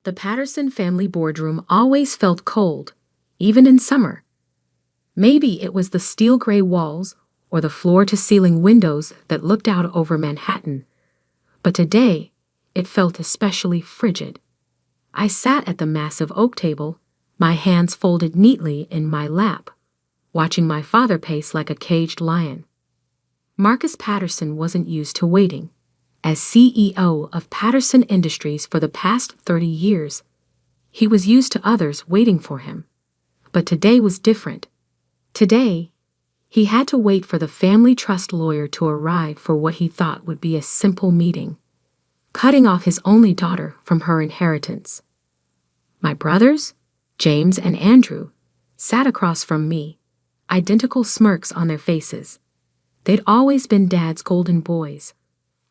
The Patterson family boardroom always felt cold, even in summer. Maybe it was the steel gray walls or the floor-to-ceiling windows that looked out over Manhattan, but today it felt especially frigid. I sat at the massive oak table, my hands folded neatly in my lap, watching my father pace like a caged lion. Marcus Patterson wasn't used to waiting. As CEO of Patterson Industries for the past 30 years, he was used to others waiting for him. But today was different. Today, he had to wait for the family trust lawyer to arrive for what he thought would be a simple meeting, cutting off his only daughter from her inheritance. My brothers, James and Andrew, sat across from me, identical smirks on their faces. They'd always been Dad's golden boys,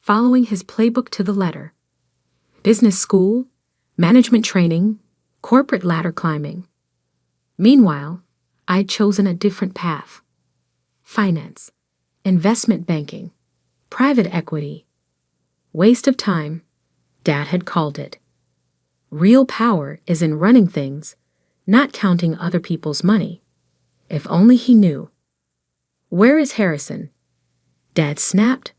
following his playbook to the letter. Business school, management training, corporate ladder climbing. Meanwhile, I'd chosen a different path. Finance, investment banking, private equity. Waste of time, Dad had called it. Real power is in running things, not counting other people's money. If only he knew. "Where is Harrison?" Dad snapped,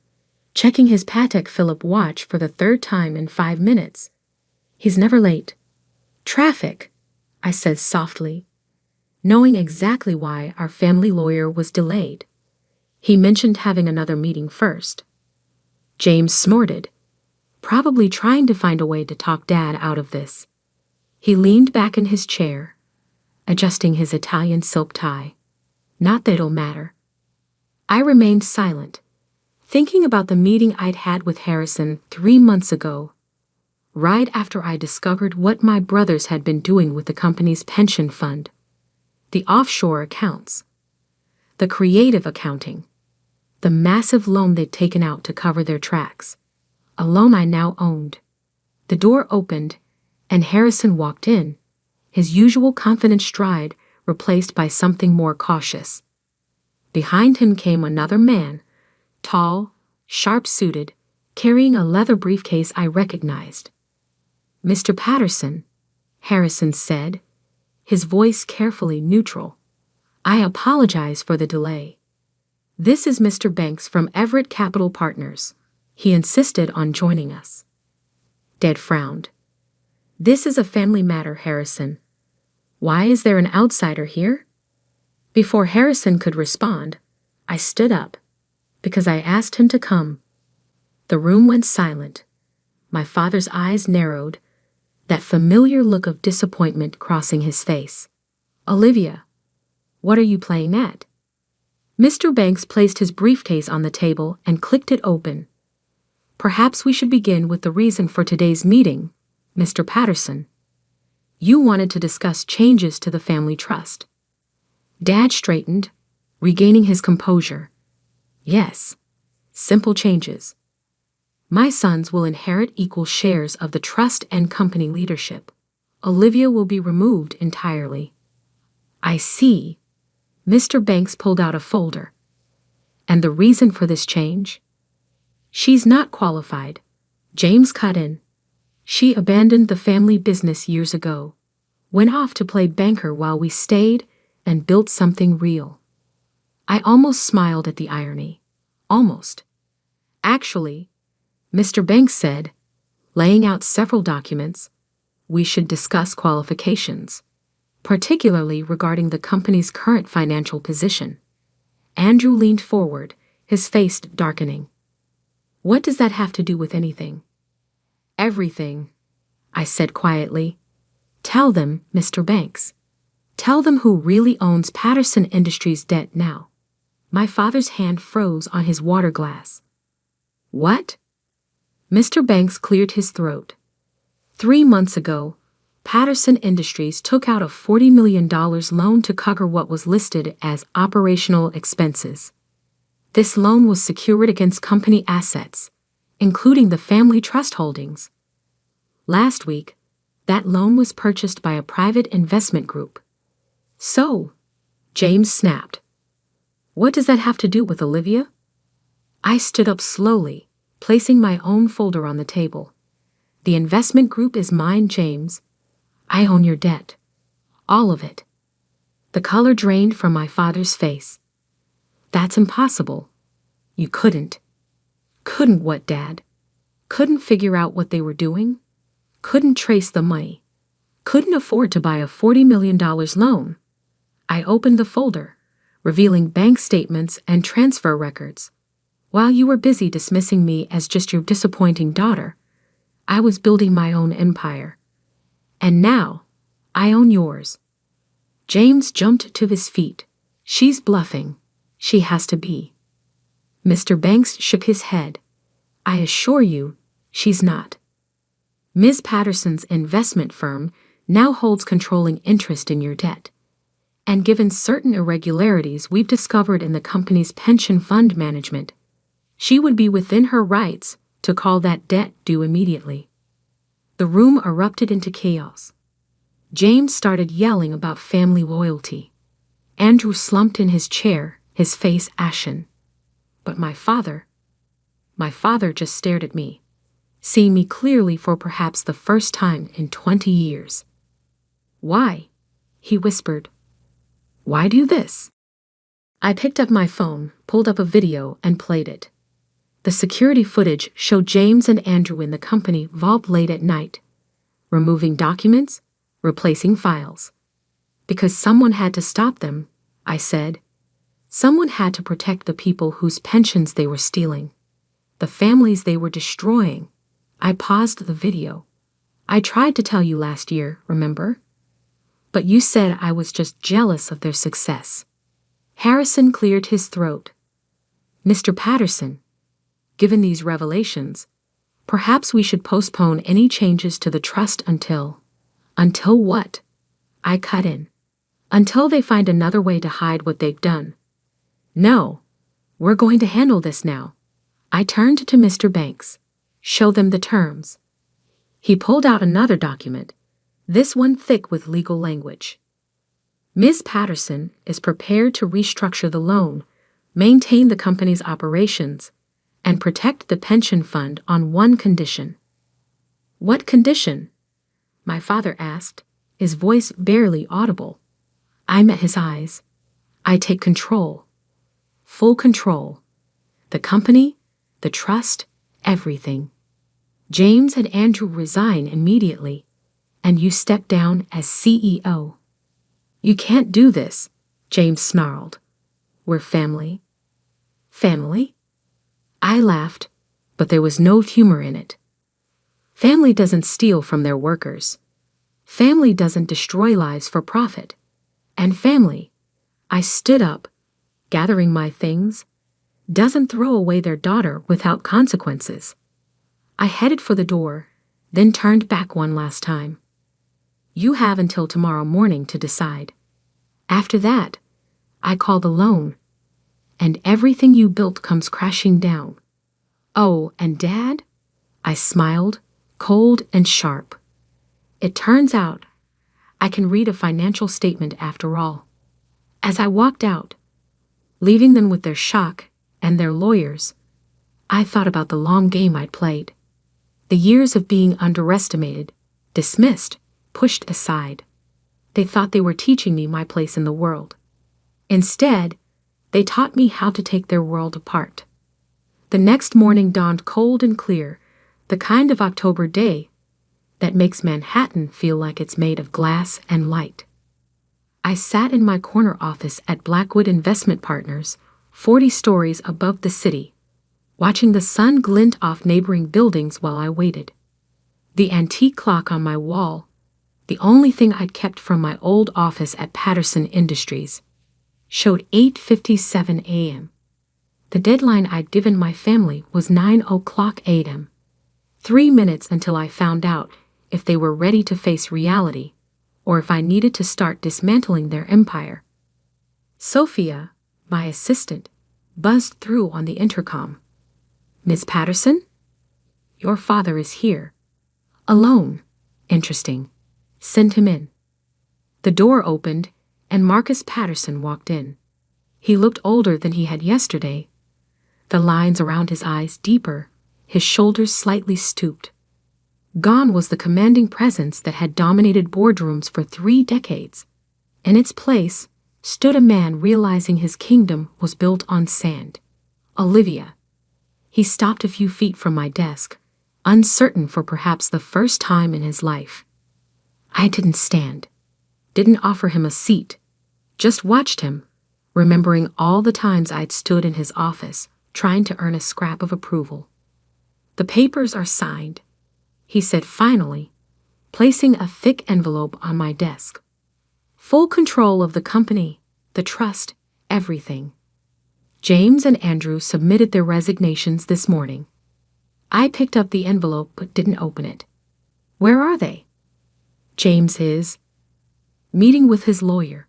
checking his Patek Philippe watch for the third time in 5 minutes. "He's never late." "Traffic," I said softly, knowing exactly why our family lawyer was delayed. He mentioned having another meeting first. James snorted, probably trying to find a way to talk Dad out of this. He leaned back in his chair, adjusting his Italian silk tie. Not that it'll matter. I remained silent, thinking about the meeting I'd had with Harrison 3 months ago, right after I discovered what my brothers had been doing with the company's pension fund, the offshore accounts, the creative accounting, the massive loan they'd taken out to cover their tracks, a loan I now owned. The door opened, and Harrison walked in, his usual confident stride replaced by something more cautious. Behind him came another man, tall, sharp-suited, carrying a leather briefcase I recognized. "Mr. Patterson," Harrison said, his voice carefully neutral. "I apologize for the delay. This is Mr. Banks from Everett Capital Partners." He insisted on joining us. Dad frowned. "This is a family matter, Harrison. Why is there an outsider here?" Before Harrison could respond, I stood up, because I asked him to come. The room went silent. My father's eyes narrowed, that familiar look of disappointment crossing his face. "Olivia, what are you playing at?" Mr. Banks placed his briefcase on the table and clicked it open. "Perhaps we should begin with the reason for today's meeting, Mr. Patterson. You wanted to discuss changes to the family trust." Dad straightened, regaining his composure. "Yes, simple changes. My sons will inherit equal shares of the trust and company leadership. Olivia will be removed entirely." "I see." Mr. Banks pulled out a folder. "And the reason for this change?" "She's not qualified," James cut in. "She abandoned the family business years ago, went off to play banker while we stayed and built something real." I almost smiled at the irony. Almost. "Actually," Mr. Banks said, laying out several documents, "we should discuss qualifications, particularly regarding the company's current financial position." Andrew leaned forward, his face darkening. "What does that have to do with anything?" "Everything," I said quietly. "Tell them, Mr. Banks. Tell them who really owns Patterson Industries' debt now." My father's hand froze on his water glass. "What?" Mr. Banks cleared his throat. 3 months ago, Patterson Industries took out a $40 million loan to cover what was listed as operational expenses. This loan was secured against company assets, including the family trust holdings. Last week, that loan was purchased by a private investment group. "So," James snapped, "what does that have to do with Olivia?" I stood up slowly, placing my own folder on the table. The investment group is mine, James. I own your debt. All of it. The color drained from my father's face. That's impossible. You couldn't. Couldn't what, Dad? Couldn't figure out what they were doing? Couldn't trace the money? Couldn't afford to buy a $40 million loan? I opened the folder, revealing bank statements and transfer records. While you were busy dismissing me as just your disappointing daughter, I was building my own empire. And now, I own yours. James jumped to his feet. She's bluffing. She has to be. Mr. Banks shook his head. I assure you, she's not. Ms. Patterson's investment firm now holds controlling interest in your debt. And given certain irregularities we've discovered in the company's pension fund management, she would be within her rights to call that debt due immediately. The room erupted into chaos. James started yelling about family loyalty. Andrew slumped in his chair, his face ashen. But my father just stared at me, seeing me clearly for perhaps the first time in 20 years. Why? He whispered. Why do this? I picked up my phone, pulled up a video, and played it. The security footage showed James and Andrew in the company vault late at night, removing documents, replacing files. Because someone had to stop them, I said. Someone had to protect the people whose pensions they were stealing, the families they were destroying. I paused the video. I tried to tell you last year, remember? But you said I was just jealous of their success. Harrison cleared his throat. Mr. Patterson, given these revelations, perhaps we should postpone any changes to the trust until what? I cut in. Until they find another way to hide what they've done. No, we're going to handle this now. I turned to Mr. Banks. Show them the terms. He pulled out another document, this one thick with legal language. Ms. Patterson is prepared to restructure the loan, maintain the company's operations, and protect the pension fund on one condition. What condition? My father asked, his voice barely audible. I met his eyes. I take control. Full control. The company, the trust, everything. James and Andrew resign immediately, and you step down as CEO. You can't do this, James snarled. We're family. Family? I laughed, but there was no humor in it. Family doesn't steal from their workers. Family doesn't destroy lives for profit. And family, I stood up, gathering my things, doesn't throw away their daughter without consequences. I headed for the door, then turned back one last time. You have until tomorrow morning to decide. After that, I call the loan, and everything you built comes crashing down. Oh, and Dad? I smiled, cold and sharp. It turns out I can read a financial statement after all. As I walked out, leaving them with their shock and their lawyers, I thought about the long game I'd played. The years of being underestimated, dismissed, pushed aside. They thought they were teaching me my place in the world. Instead, they taught me how to take their world apart. The next morning dawned cold and clear, the kind of October day that makes Manhattan feel like it's made of glass and light. I sat in my corner office at Blackwood Investment Partners, 40 stories above the city, watching the sun glint off neighboring buildings while I waited. The antique clock on my wall, the only thing I'd kept from my old office at Patterson Industries, showed 8:57 a.m. The deadline I'd given my family was 9:00 a.m. 3 minutes until I found out if they were ready to face reality, or if I needed to start dismantling their empire. Sophia, my assistant, buzzed through on the intercom. Miss Patterson? Your father is here. Alone. Interesting. Send him in. The door opened, and Marcus Patterson walked in. He looked older than he had yesterday, the lines around his eyes deeper, his shoulders slightly stooped. Gone was the commanding presence that had dominated boardrooms for 3 decades. In its place stood a man realizing his kingdom was built on sand. Olivia. He stopped a few feet from my desk, uncertain for perhaps the first time in his life. I didn't stand, didn't offer him a seat, just watched him, remembering all the times I'd stood in his office trying to earn a scrap of approval. "The papers are signed," he said finally, placing a thick envelope on my desk. "Full control of the company, the trust, everything. James and Andrew submitted their resignations this morning." I picked up the envelope but didn't open it. "Where are they?" "James is meeting with his lawyer.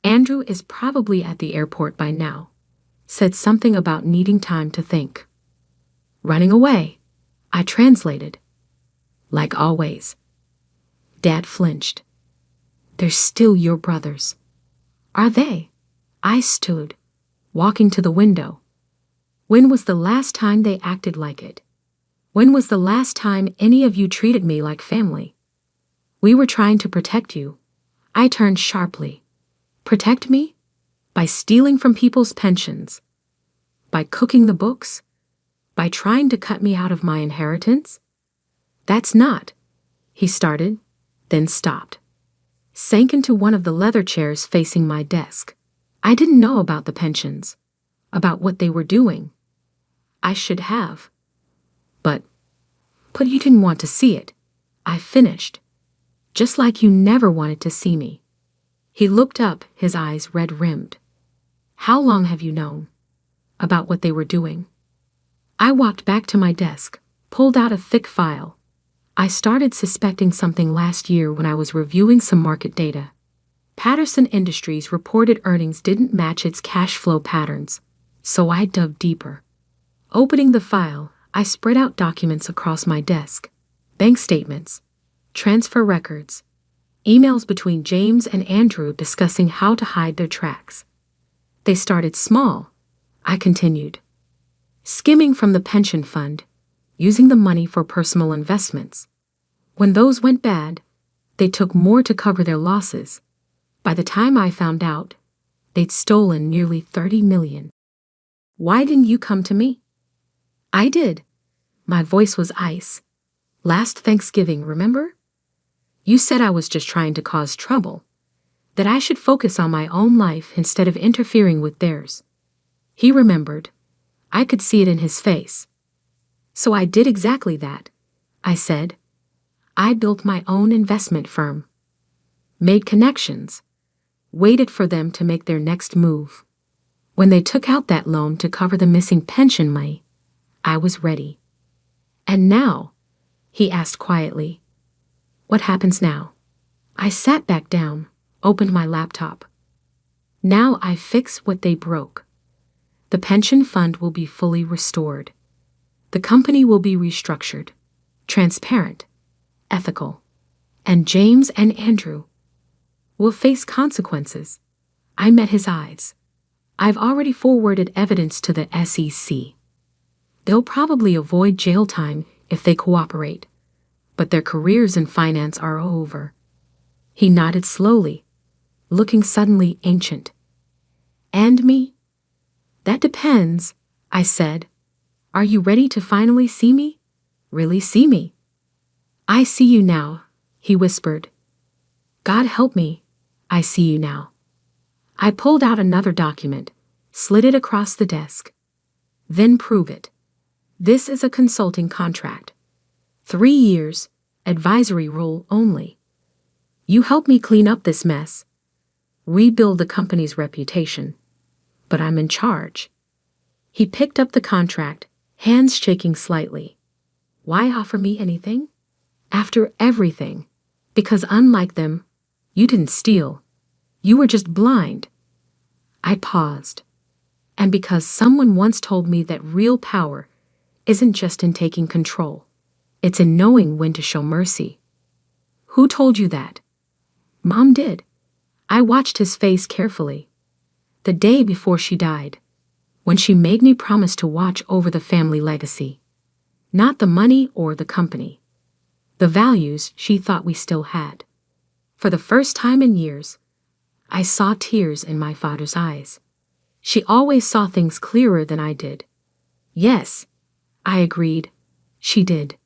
Andrew is probably at the airport by now. Said something about needing time to think." "Running away," I translated. "Like always." Dad flinched. "They're still your brothers." "Are they?" I stood, walking to the window. "When was the last time they acted like it? When was the last time any of you treated me like family? We were trying to protect you." I turned sharply. "Protect me? By stealing from people's pensions? By cooking the books? By trying to cut me out of my inheritance?" "That's not," he started, then stopped. Sank into one of the leather chairs facing my desk. I didn't know about the pensions, about what they were doing. I should have. But you didn't want to see it, I finished. Just like you never wanted to see me. He looked up, his eyes red-rimmed. "How long have you known about what they were doing?" I walked back to my desk, pulled out a thick file. I started suspecting something last year when I was reviewing some market data. Patterson Industries' reported earnings didn't match its cash flow patterns, so I dug deeper. Opening the file, I spread out documents across my desk. Bank statements, transfer records, emails between James and Andrew discussing how to hide their tracks. They started small, I continued. Skimming from the pension fund, using the money for personal investments. When those went bad, they took more to cover their losses. By the time I found out, they'd stolen nearly $30 million. "Why didn't you come to me?" "I did." My voice was ice. "Last Thanksgiving, remember? You said I was just trying to cause trouble, that I should focus on my own life instead of interfering with theirs." He remembered. I could see it in his face. "So I did exactly that," I said. "I built my own investment firm. Made connections. Waited for them to make their next move. When they took out that loan to cover the missing pension money, I was ready." "And now?" he asked quietly. "What happens now?" I sat back down, opened my laptop. "Now I fix what they broke. The pension fund will be fully restored. The company will be restructured, transparent, ethical, and James and Andrew will face consequences." I met his eyes. "I've already forwarded evidence to the SEC. They'll probably avoid jail time if they cooperate, but their careers in finance are over." He nodded slowly, looking suddenly ancient. "And me?" "That depends," I said. "Are you ready to finally see me? Really see me?" "I see you now," he whispered. "God help me, I see you now." I pulled out another document, slid it across the desk. "Then prove it. This is a consulting contract. 3 years, advisory role only. You help me clean up this mess, rebuild the company's reputation, but I'm in charge." He picked up the contract, hands shaking slightly. "Why offer me anything? After everything, because unlike them, you didn't steal. You were just blind." I paused. "And because someone once told me that real power isn't just in taking control, it's in knowing when to show mercy." "Who told you that?" "Mom did." I watched his face carefully. "The day before she died, when she made me promise to watch over the family legacy. Not the money or the company, the values she thought we still had. For the first time in years, I saw tears in my father's eyes. She always saw things clearer than I did. Yes, I agreed. She did.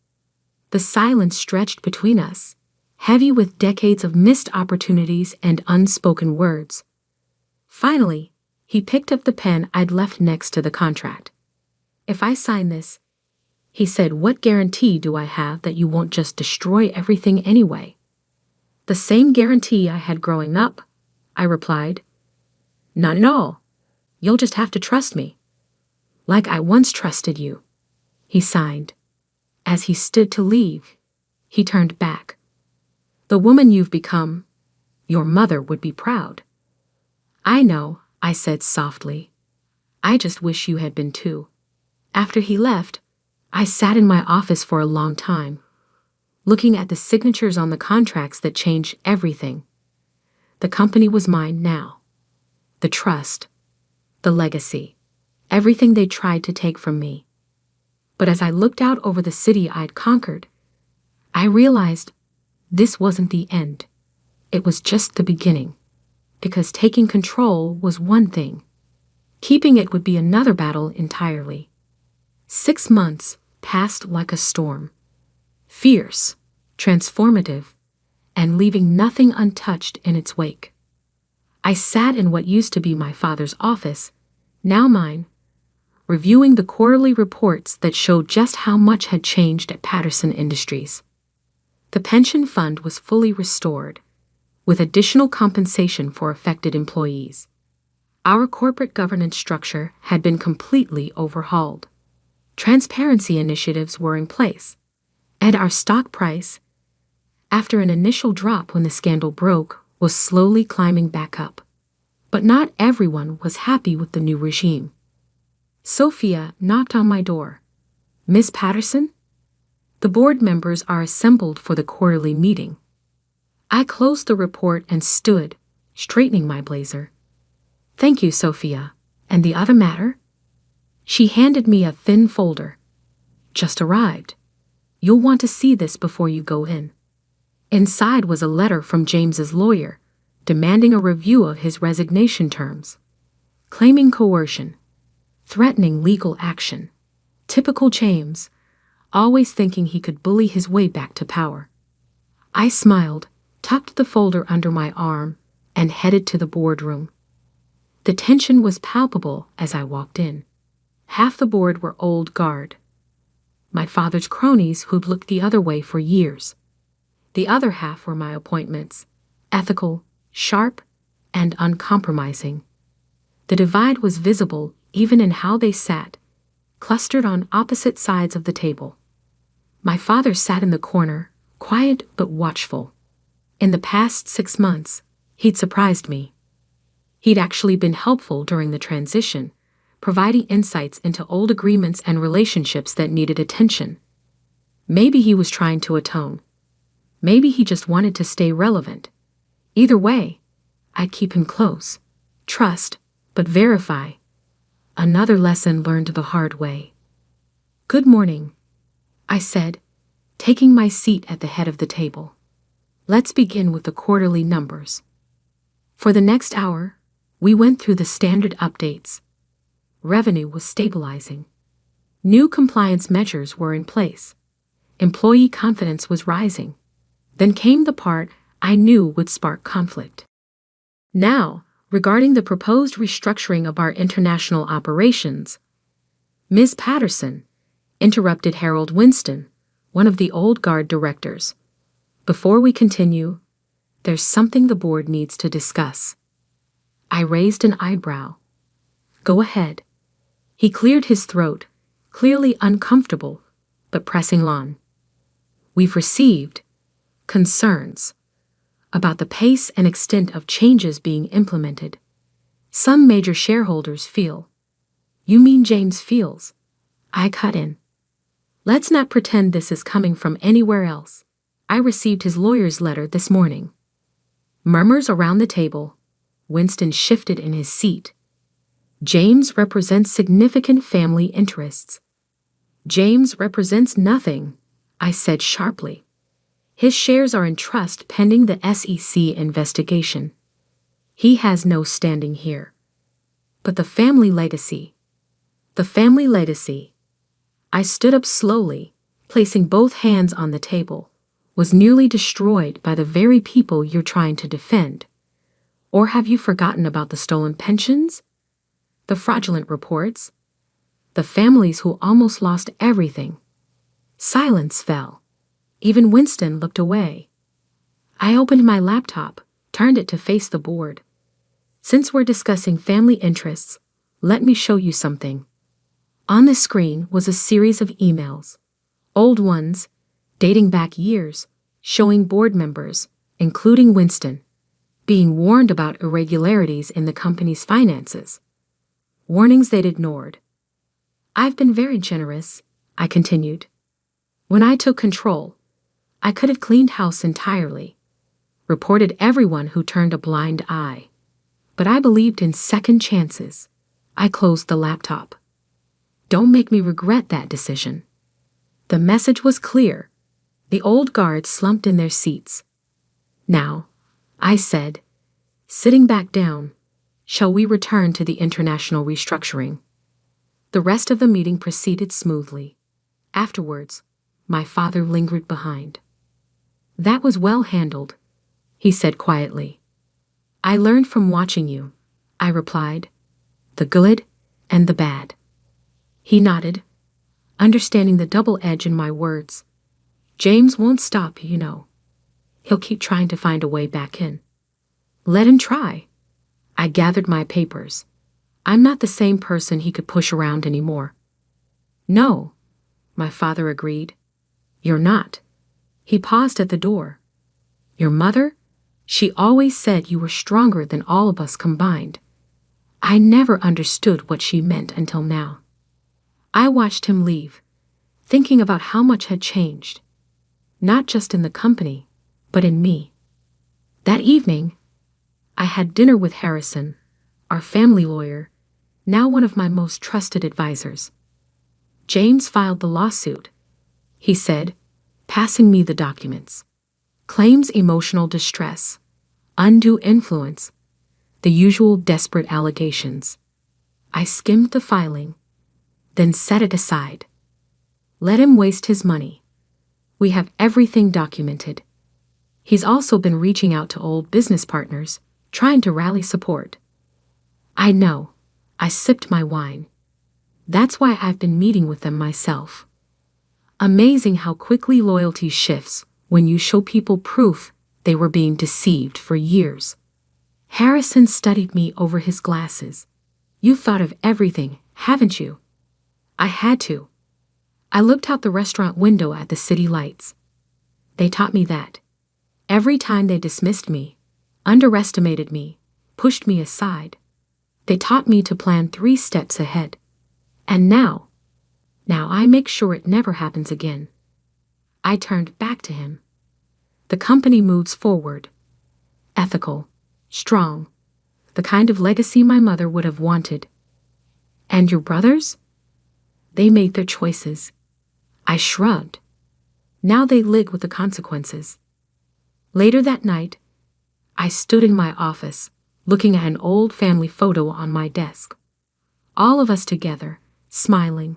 The silence stretched between us, heavy with decades of missed opportunities and unspoken words. Finally, he picked up the pen I'd left next to the contract. If I sign this, he said, what guarantee do I have that you won't just destroy everything anyway? The same guarantee I had growing up, I replied. None at all. You'll just have to trust me. Like I once trusted you. He signed. As he stood to leave, he turned back. The woman you've become, your mother would be proud. I know, I said softly. I just wish you had been too. After he left, I sat in my office for a long time, looking at the signatures on the contracts that changed everything. The company was mine now. The trust, the legacy, everything they tried to take from me. But as I looked out over the city I'd conquered, I realized this wasn't the end. It was just the beginning. Because taking control was one thing. Keeping it would be another battle entirely. 6 months passed like a storm. Fierce, transformative, and leaving nothing untouched in its wake. I sat in what used to be my father's office, now mine, reviewing the quarterly reports that showed just how much had changed at Patterson Industries. The pension fund was fully restored, with additional compensation for affected employees. Our corporate governance structure had been completely overhauled. Transparency initiatives were in place, and our stock price, after an initial drop when the scandal broke, was slowly climbing back up. But not everyone was happy with the new regime. Sophia knocked on my door. Miss Patterson? The board members are assembled for the quarterly meeting. I closed the report and stood, straightening my blazer. Thank you, Sophia. And the other matter? She handed me a thin folder. Just arrived. You'll want to see this before you go in. Inside was a letter from James's lawyer, demanding a review of his resignation terms, claiming coercion, threatening legal action. Typical James, always thinking he could bully his way back to power. I smiled, tucked the folder under my arm, and headed to the boardroom. The tension was palpable as I walked in. Half the board were old guard. My father's cronies who'd looked the other way for years. The other half were my appointments, ethical, sharp, and uncompromising. The divide was visible even in how they sat, clustered on opposite sides of the table. My father sat in the corner, quiet but watchful. In the past 6 months, he'd surprised me. He'd actually been helpful during the transition, providing insights into old agreements and relationships that needed attention. Maybe he was trying to atone. Maybe he just wanted to stay relevant. Either way, I'd keep him close. Trust, but verify. Another lesson learned the hard way. Good morning, I said, taking my seat at the head of the table. Let's begin with the quarterly numbers. For the next hour, we went through the standard updates. Revenue was stabilizing. New compliance measures were in place. Employee confidence was rising. Then came the part I knew would spark conflict. Now, regarding the proposed restructuring of our international operations, Ms. Patterson interrupted Harold Winston, one of the old guard directors. Before we continue, there's something the board needs to discuss. I raised an eyebrow. Go ahead. He cleared his throat, clearly uncomfortable, but pressing on. We've received concerns about the pace and extent of changes being implemented. Some major shareholders feel. You mean James feels? I cut in. Let's not pretend this is coming from anywhere else. I received his lawyer's letter this morning. Murmurs around the table. Winston shifted in his seat. James represents significant family interests. James represents nothing, I said sharply. His shares are in trust pending the SEC investigation. He has no standing here. But the family legacy. The family legacy. I stood up slowly, placing both hands on the table, was nearly destroyed by the very people you're trying to defend. Or have you forgotten about the stolen pensions? The fraudulent reports? The families who almost lost everything? Silence fell. Even Winston looked away. I opened my laptop, turned it to face the board. Since we're discussing family interests, let me show you something. On the screen was a series of emails. Old ones, dating back years, showing board members, including Winston, being warned about irregularities in the company's finances. Warnings they'd ignored. I've been very generous, I continued. When I took control, I could have cleaned house entirely, reported everyone who turned a blind eye. But I believed in second chances. I closed the laptop. Don't make me regret that decision. The message was clear. The old guards slumped in their seats. Now, I said, sitting back down, shall we return to the international restructuring? The rest of the meeting proceeded smoothly. Afterwards, my father lingered behind. That was well handled, he said quietly. I learned from watching you, I replied. The good and the bad. He nodded, understanding the double edge in my words. James won't stop, you know. He'll keep trying to find a way back in. Let him try. I gathered my papers. I'm not the same person he could push around anymore. No, my father agreed. You're not. He paused at the door. Your mother? She always said you were stronger than all of us combined. I never understood what she meant until now. I watched him leave, thinking about how much had changed. Not just in the company, but in me. That evening, I had dinner with Harrison, our family lawyer, now one of my most trusted advisors. James filed the lawsuit, he said, passing me the documents. Claims emotional distress, undue influence, the usual desperate allegations. I skimmed the filing, then set it aside. Let him waste his money. We have everything documented. He's also been reaching out to old business partners, trying to rally support. I know. I sipped my wine. That's why I've been meeting with them myself. Amazing how quickly loyalty shifts when you show people proof they were being deceived for years. Harrison studied me over his glasses. You've thought of everything, haven't you? I had to. I looked out the restaurant window at the city lights. They taught me that. Every time they dismissed me, underestimated me, pushed me aside, they taught me to plan 3 steps ahead. And now I make sure it never happens again. I turned back to him. The company moves forward. Ethical, strong, the kind of legacy my mother would have wanted. And your brothers? They made their choices. I shrugged. Now they live with the consequences. Later that night, I stood in my office, looking at an old family photo on my desk. All of us together, smiling,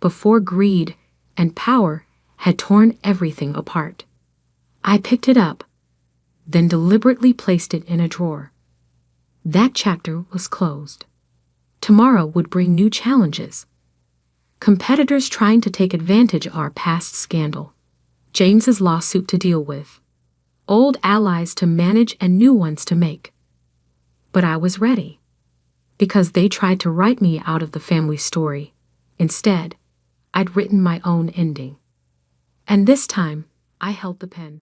before greed and power had torn everything apart. I picked it up, then deliberately placed it in a drawer. That chapter was closed. Tomorrow would bring new challenges. Competitors trying to take advantage of our past scandal. James's lawsuit to deal with. Old allies to manage and new ones to make. But I was ready. Because they tried to write me out of the family story. Instead, I'd written my own ending. And this time, I held the pen.